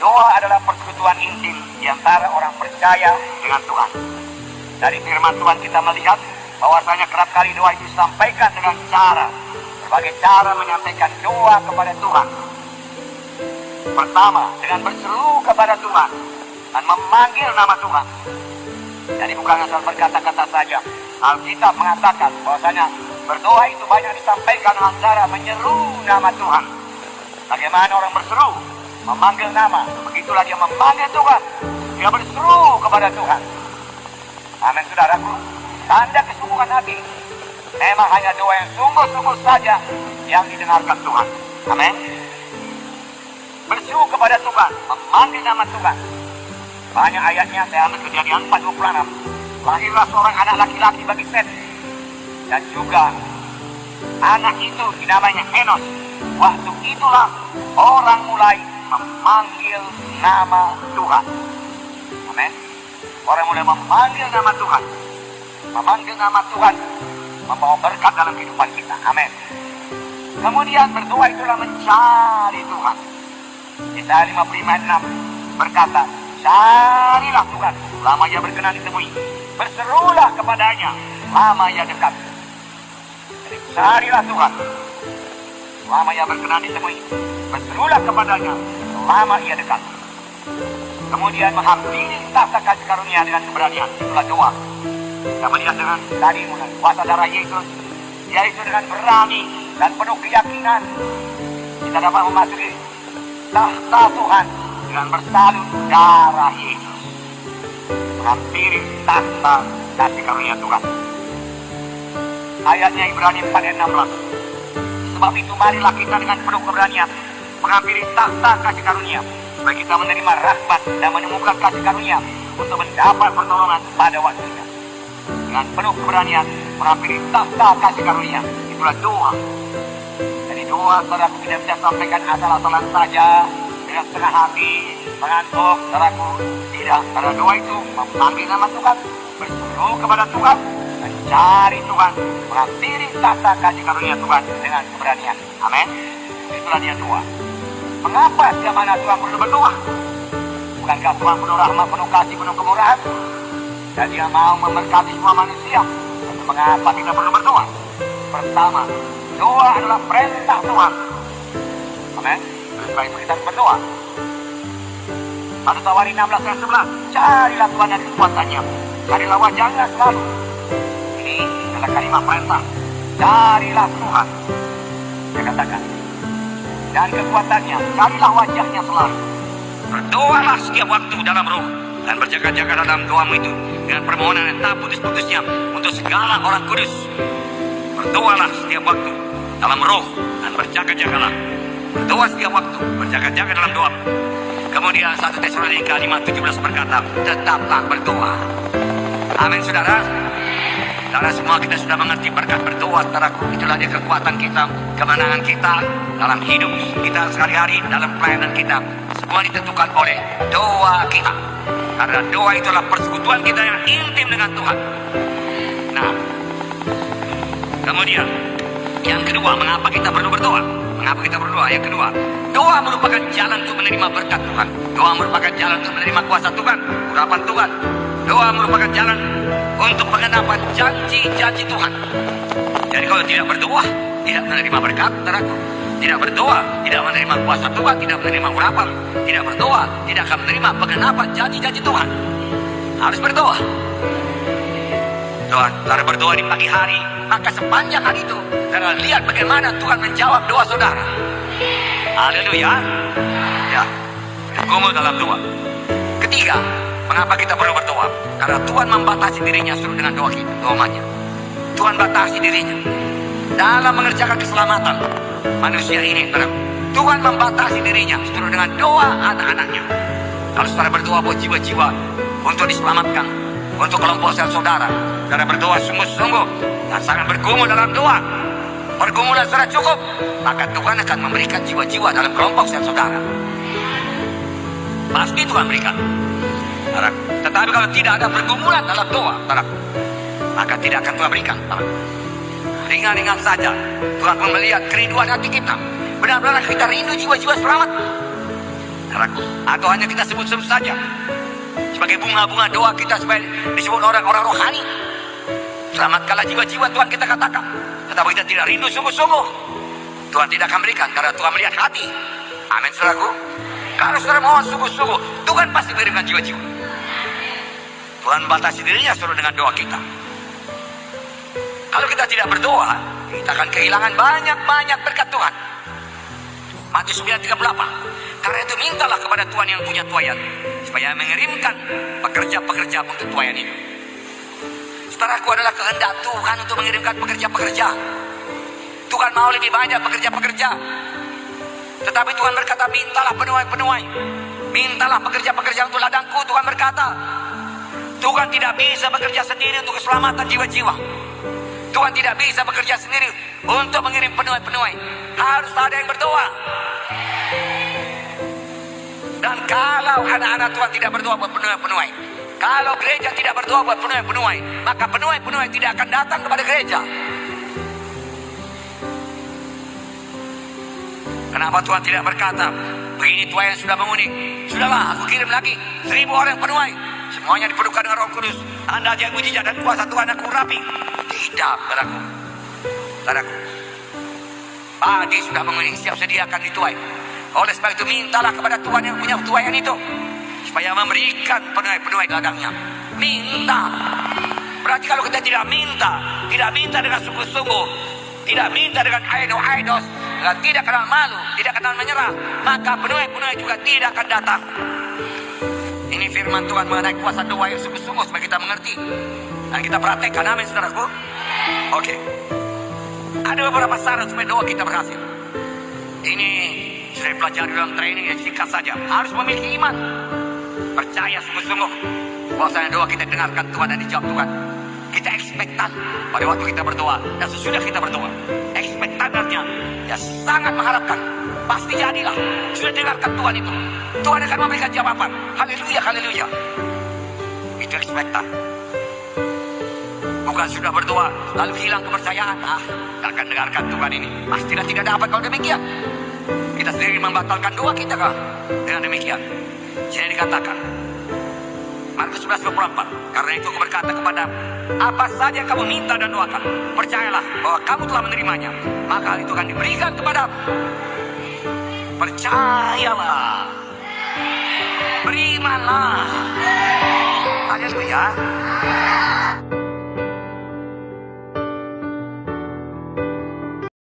doa adalah persekutuan intim di antara orang percaya dengan Tuhan. Dari firman Tuhan kita melihat bahwasanya kerap kali doa itu disampaikan dengan berbagai cara menyampaikan doa kepada Tuhan. Pertama, dengan berseru kepada Tuhan dan memanggil nama Tuhan. Jadi bukan asal berkata-kata saja. Alkitab mengatakan bahwasanya berdoa itu banyak disampaikan dengan cara menyeru nama Tuhan. Bagaimana orang berseru? Memanggil nama. Begitulah dia memanggil Tuhan. Dia berseru kepada Tuhan. Amin, saudaraku. Tanda kesungguhan hati. Memang hanya doa yang sungguh-sungguh saja yang didengarkan Tuhan. Amin. Berseru kepada Tuhan, memanggil nama Tuhan. Banyak ayatnya, saya ambil Kejadian 4:26. Lahirlah seorang anak laki-laki bagi Set. Dan juga anak itu dinamainya Enos. Waktu itulah orang mulai memanggil nama Tuhan. Amin. Orang mulai memanggil nama Tuhan. Memanggil nama Tuhan membawa berkat dalam kehidupan kita. Amin. Kemudian berdoa itulah mencari Tuhan. Yesaya 55:6 berkata, carilah Tuhan, lama ia berkenan ditemui. Berserulah kepadanya, lama ia dekat. Jadi carilah Tuhan, lama ia berkenan ditemui. Berserulah kepadanya, lama ia dekat. Kemudian menghampiri tahta kasih karunia dengan keberanian. Itulah doa. Kita melihat dengan tadi mulai kuasa darah Yesus, yaitu dengan berani dan penuh keyakinan kita dapat memasuki tahta Tuhan dengan bersalin darah Yesus. Menghampiri tahta kasih karunia Tuhan. Ayatnya Ibrani 4:16. Sebab itu marilah kita dengan penuh keberanian menghampiri tahta kasih karunia, supaya kita menerima rahmat dan menemukan kasih karunia untuk mendapat pertolongan pada waktunya. Dengan penuh keberanian menghampiri tahta kasih karunia. Itulah doa. Jadi doa saudaraku tidak bisa sampaikan asal-asalan saja dengan setengah hati, mengantuk, saudaraku. Tidak, karena doa itu memanggil nama Tuhan, berseru kepada Tuhan, mencari Tuhan, menghampiri tahta kasih karunia Tuhan dengan keberanian. Amin. Itulah dia doa. Mengapa setiap mana Tuhan perlu berdoa? Bukankah Tuhan penuh rahmat, penuh kasih, penuh kemurahan? Dan dia mau memberkati semua manusia. Mengapa kita perlu berdoa? Pertama, doa adalah perintah Tuhan. Amin. Sebab itu kita harus berdoa. Pada Tawari 16:11, carilah Tuhan dan kekuatannya, carilah wajahnya selalu. Ini adalah kalimat perintah. Carilah Tuhan, dia katakan, dan kekuatannya, carilah wajahnya selalu. Berdoalah setiap waktu dalam roh, dan berjaga-jaga dalam doamu itu dengan permohonan yang tak putus-putusnya untuk segala orang kudus. Berdoalah setiap waktu dalam roh, dan berjaga-jagalah. Berdoa setiap waktu, berjaga-jaga dalam doa. Kemudian 1 Tesalonika 5:17 berkata, tetaplah berdoa. Amin, saudara. Saudara semua kita sudah mengerti berkat berdoa, saudaraku. Itulah dia kekuatan kita, kemenangan kita dalam hidup kita sehari-hari, dalam pelayanan kita. Semua ditentukan oleh doa kita. Karena doa itulah persekutuan kita yang intim dengan Tuhan. Nah, kemudian yang kedua, mengapa kita perlu berdoa? Mengapa kita berdoa? Yang kedua, doa merupakan jalan untuk menerima berkat Tuhan. Doa merupakan jalan untuk menerima kuasa Tuhan, urapan Tuhan. Doa merupakan jalan untuk pengenapan janji-janji Tuhan. Jadi kalau tidak berdoa, tidak menerima berkat, saudaraku. Tidak berdoa, tidak menerima kuasa Tuhan, tidak menerima urapan. Tidak berdoa, tidak akan menerima pengenapan janji-janji Tuhan. Harus berdoa. Doa, saudara berdoa di pagi hari, maka sepanjang hari itu, saudara lihat bagaimana Tuhan menjawab doa saudara. Haleluya. Ya, bergumul dalam doa. Ketiga, mengapa kita perlu berdoa? Karena Tuhan membatasi dirinya suruh dengan doa kita, doanya. Tuhan batasi dirinya dalam mengerjakan keselamatan manusia ini. Tuhan membatasi dirinya suruh dengan doa anak-anaknya. Kalau saudara berdoa buat jiwa-jiwa untuk diselamatkan, untuk kelompok sel saudara, saudara berdoa sungguh-sungguh dan sangat bergumul dalam doa, pergumulan saudara cukup, maka Tuhan akan memberikan jiwa-jiwa dalam kelompok sel saudara. Pasti Tuhan berikan. Tetapi kalau tidak ada pergumulan dalam doa, maka tidak akan Tuhan berikan. Ringan-ringan saja Tuhan pun melihat kerinduan hati kita. Benar-benar kita rindu jiwa-jiwa selamat. saudaraku. Atau hanya kita sebut-sebut saja sebagai bunga-bunga doa kita supaya disebut orang-orang rohani. Selamatkanlah jiwa-jiwa Tuhan kita katakan. Tetapi kita tidak rindu sungguh-sungguh, Tuhan tidak akan berikan, karena Tuhan melihat hati. Amin saudaraku. Kalau saudara mohon sungguh-sungguh, Tuhan pasti berikan jiwa-jiwa. Tuhan batasi dirinya suruh dengan doa kita. Kalau kita tidak berdoa, kita akan kehilangan banyak-banyak berkat Tuhan. Matius 9:38. Karena itu mintalah kepada Tuhan yang punya tuayan, supaya mengirimkan pekerja-pekerja untuk tuayan itu. Saudaraku, adalah kehendak Tuhan untuk mengirimkan pekerja-pekerja. Tuhan mau lebih banyak pekerja-pekerja. Tetapi Tuhan berkata, mintalah penuai-penuai. Mintalah pekerja-pekerja untuk ladangku. Tuhan berkata, Tuhan tidak bisa bekerja sendiri untuk keselamatan jiwa-jiwa. Tuhan tidak bisa bekerja sendiri untuk mengirim penuai-penuai. Harus ada yang berdoa. Dan kalau anak-anak Tuhan tidak berdoa buat penuai-penuai, kalau gereja tidak berdoa buat penuai-penuai, maka penuai-penuai tidak akan datang kepada gereja. Kenapa Tuhan tidak berkata, begini tuayan sudah menguning, sudahlah aku kirim lagi 1000 orang penuai, semuanya dipenuhkan dengan Roh Kudus, tanda ajaib mujizat dan kuasa Tuhan aku urapi? Tidak, saudaraku. Padi sudah menguning, siap sedia akan dituai. Oleh sebab itu mintalah kepada Tuhan yang punya tuayan itu, supaya memberikan penuai-penuai ladangnya. Minta. Berarti kalau kita tidak minta dengan sungguh-sungguh, tidak minta dengan aidos, tidak kenal malu, tidak kenal menyerah, maka penuai-penuai juga tidak akan datang. Ini firman Tuhan mengenai kuasa doa yang sungguh-sungguh supaya kita mengerti dan kita praktekkan. Amin saudaraku. Oke. Ada beberapa syarat supaya doa kita berhasil. Ini sudah pelajari dalam training yang singkat saja. Harus memiliki iman, percaya sungguh-sungguh bahwasanya doa kita dengarkan Tuhan dan dijawab Tuhan. Kita ekspektan pada waktu kita berdoa dan sesudah kita berdoa. Ekspektan artinya ya sangat mengharapkan, pasti jadilah. Sudah dengarkan Tuhan itu, Tuhan akan memberikan jawaban. Haleluya, haleluya. Itu ekspektan. Bukan sudah berdoa lalu hilang kepercayaan. Tak akan dengarkan Tuhan ini. Pastilah tidak dapat kalau demikian. Kita sendiri membatalkan doa kita kah dengan demikian. Sini dikatakan Markus 11:24, karena itu aku berkata kepada apa saja yang kamu minta dan doakan, percayalah bahwa kamu telah menerimanya, maka hal itu akan diberikan kepadamu. Percayalah, berimanlah. Haleluya.